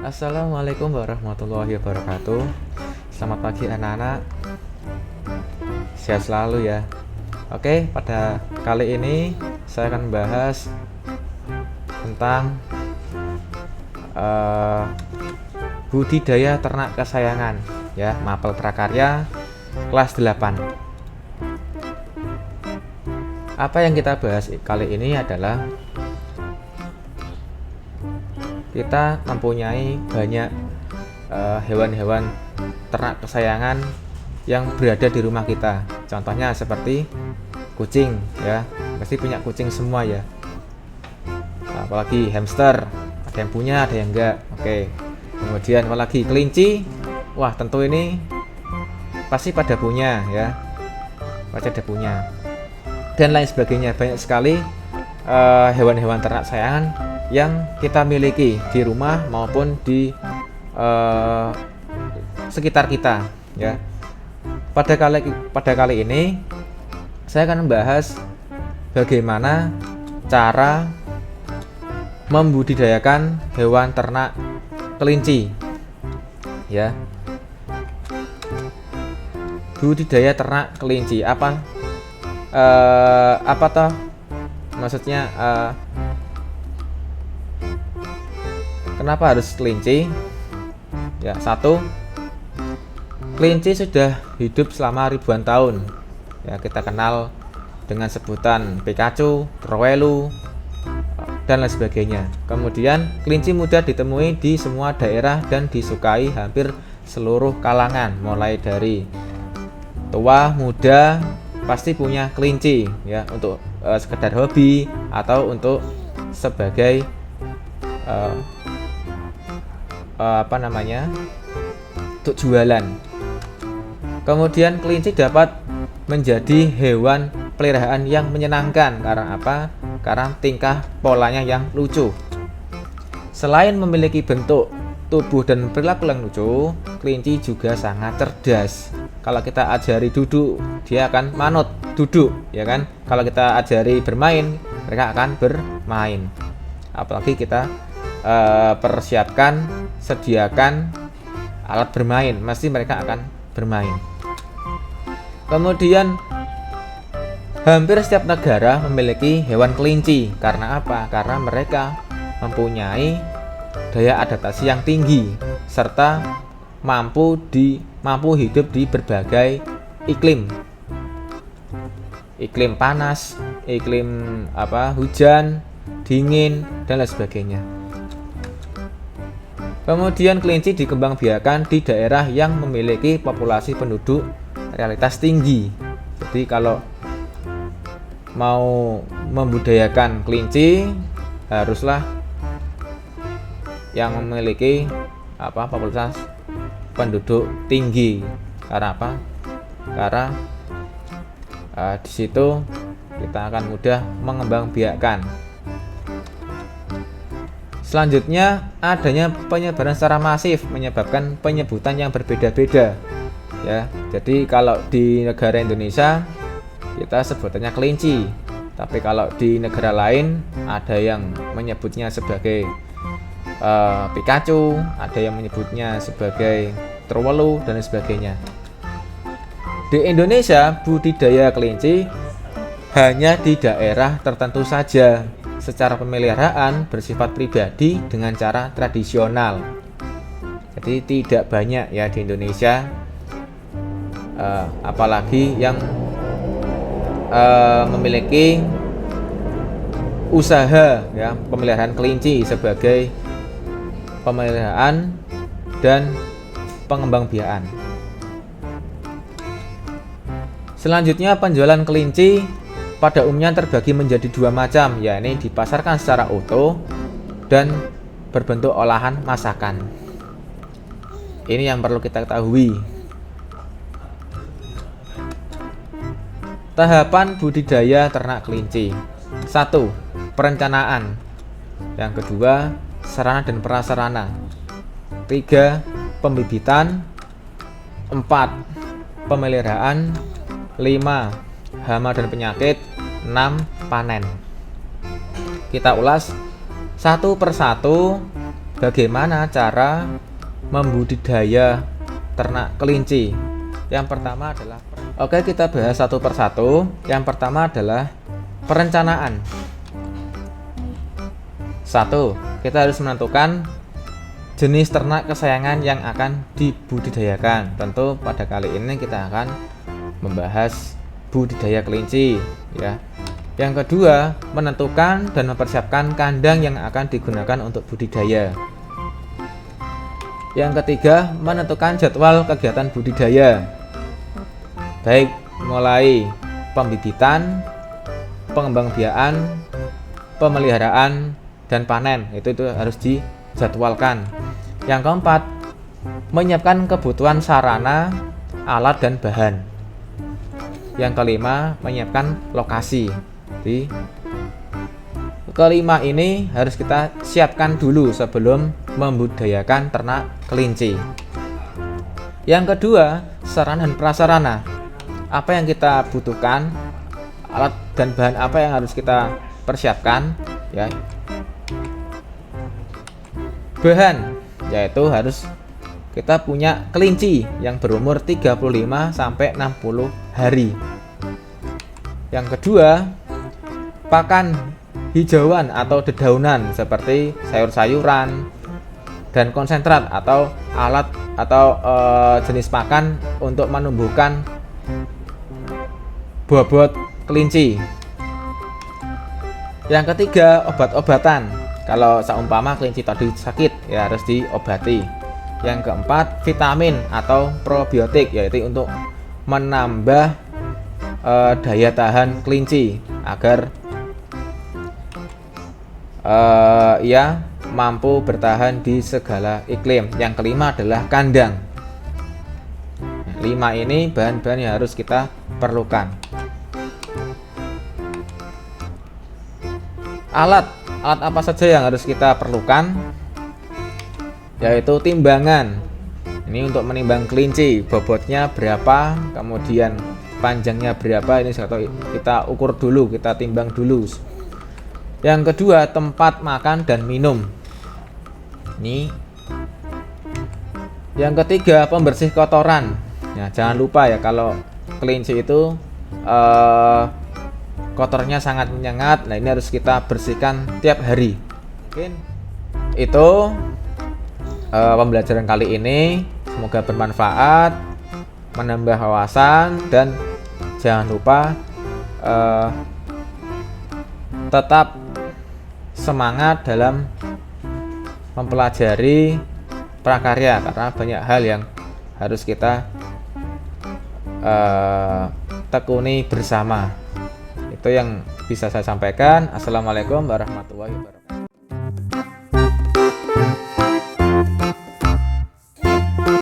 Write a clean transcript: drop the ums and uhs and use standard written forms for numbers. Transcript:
Assalamualaikum warahmatullahi wabarakatuh. Selamat pagi anak-anak. Sehat selalu ya. Oke, pada kali ini saya akan membahas tentang budidaya ternak kesayangan ya, mapel prakarya kelas 8. Apa yang kita bahas kali ini adalah kita mempunyai banyak hewan-hewan ternak kesayangan yang berada di rumah kita. Contohnya seperti kucing ya, pasti punya kucing semua ya. Apalagi hamster, ada yang punya, ada yang enggak. Oke. Kemudian apalagi kelinci, wah tentu ini pasti pada punya ya, pasti ada punya. Dan lain sebagainya, banyak sekali hewan-hewan ternak kesayangan yang kita miliki di rumah maupun di sekitar kita ya. Pada kali ini saya akan membahas bagaimana cara membudidayakan hewan ternak kelinci ya. Budidaya ternak kelinci apa toh maksudnya, kenapa harus kelinci? Ya, satu, kelinci sudah hidup selama ribuan tahun. Ya, kita kenal dengan sebutan Pikachu, Trowelu, dan lain sebagainya. Kemudian, kelinci mudah ditemui di semua daerah dan disukai hampir seluruh kalangan, mulai dari tua, muda, pasti punya kelinci ya, untuk sekedar hobi atau untuk sebagai untuk jualan. Kemudian kelinci dapat menjadi hewan peliharaan yang menyenangkan karena apa? Karena tingkah polanya yang lucu. Selain memiliki bentuk tubuh dan perilaku yang lucu, kelinci juga sangat cerdas. Kalau kita ajari duduk, dia akan manut duduk, ya kan? Kalau kita ajari bermain, mereka akan bermain. Apalagi kita sediakan alat bermain, mesti mereka akan bermain. Kemudian hampir setiap negara memiliki hewan kelinci. Karena apa? Karena mereka mempunyai daya adaptasi yang tinggi serta mampu hidup di berbagai iklim. Iklim panas, iklim hujan, dingin, dan lain sebagainya. Kemudian kelinci dikembangbiakan di daerah yang memiliki populasi penduduk realitas tinggi. Jadi kalau mau membudayakan kelinci, haruslah yang memiliki populasi penduduk tinggi. Karena apa? Karena di situ kita akan mudah mengembangbiakan. Selanjutnya, adanya penyebaran secara masif menyebabkan penyebutan yang berbeda-beda ya. Jadi kalau di negara Indonesia kita sebutannya kelinci, tapi kalau di negara lain ada yang menyebutnya sebagai Pikachu, ada yang menyebutnya sebagai Trowelu, dan lain sebagainya. Di Indonesia, budidaya kelinci hanya di daerah tertentu saja. Secara pemeliharaan bersifat pribadi dengan cara tradisional. Jadi tidak banyak ya di Indonesia, apalagi yang memiliki usaha ya pemeliharaan kelinci sebagai pemeliharaan dan pengembangbiakan. Selanjutnya, penjualan kelinci pada umumnya terbagi menjadi dua macam, yakni dipasarkan secara utuh dan berbentuk olahan masakan. Ini yang perlu kita ketahui. Tahapan budidaya ternak kelinci. 1. Perencanaan. Yang kedua, sarana dan prasarana. 3. Pembibitan. 4. Pemeliharaan. 5. Hama dan penyakit. 6. Panen. Kita ulas satu persatu bagaimana cara membudidaya ternak kelinci. Yang pertama adalah, oke, kita bahas satu persatu. Yang pertama adalah perencanaan. Satu, kita harus menentukan jenis ternak kesayangan yang akan dibudidayakan. Tentu pada kali ini kita akan membahas budidaya kelinci, ya. Yang kedua, menentukan dan mempersiapkan kandang yang akan digunakan untuk budidaya. Yang ketiga, menentukan jadwal kegiatan budidaya, baik mulai pembibitan, pengembangbiakan, pemeliharaan, dan panen. Itu harus dijadwalkan. Yang keempat, menyiapkan kebutuhan sarana, alat, dan bahan. Yang kelima, menyiapkan lokasi. Jadi, kelima ini harus kita siapkan dulu sebelum membudidayakan ternak kelinci. Yang kedua, sarana dan prasarana. Apa yang kita butuhkan, alat dan bahan apa yang harus kita persiapkan, ya. Bahan, yaitu harus kita punya kelinci yang berumur 35 sampai 60 hari. Yang kedua, pakan hijauan atau dedaunan seperti sayur-sayuran dan konsentrat atau alat atau jenis pakan untuk menumbuhkan bobot kelinci. Yang ketiga, obat-obatan. Kalau seumpama kelinci tadi sakit, ya harus diobati. Yang keempat, vitamin atau probiotik, yaitu untuk menambah daya tahan kelinci agar ia mampu bertahan di segala iklim. Yang kelima adalah kandang. Nah, 5 ini bahan-bahan yang harus kita perlukan. Alat apa saja yang harus kita perlukan, yaitu timbangan. Ini untuk menimbang kelinci, bobotnya berapa, kemudian panjangnya berapa, ini kita ukur dulu, kita timbang dulu. Yang kedua, tempat makan dan minum. Ini. Yang ketiga, pembersih kotoran. Ya, jangan lupa ya, kalau kelinci itu kotornya sangat menyengat. Nah, ini harus kita bersihkan tiap hari. Mungkin itu pembelajaran kali ini. Semoga bermanfaat, menambah wawasan, dan jangan lupa tetap semangat dalam mempelajari prakarya, karena banyak hal yang harus kita tekuni bersama. Itu yang bisa saya sampaikan. Assalamualaikum warahmatullahi wabarakatuh.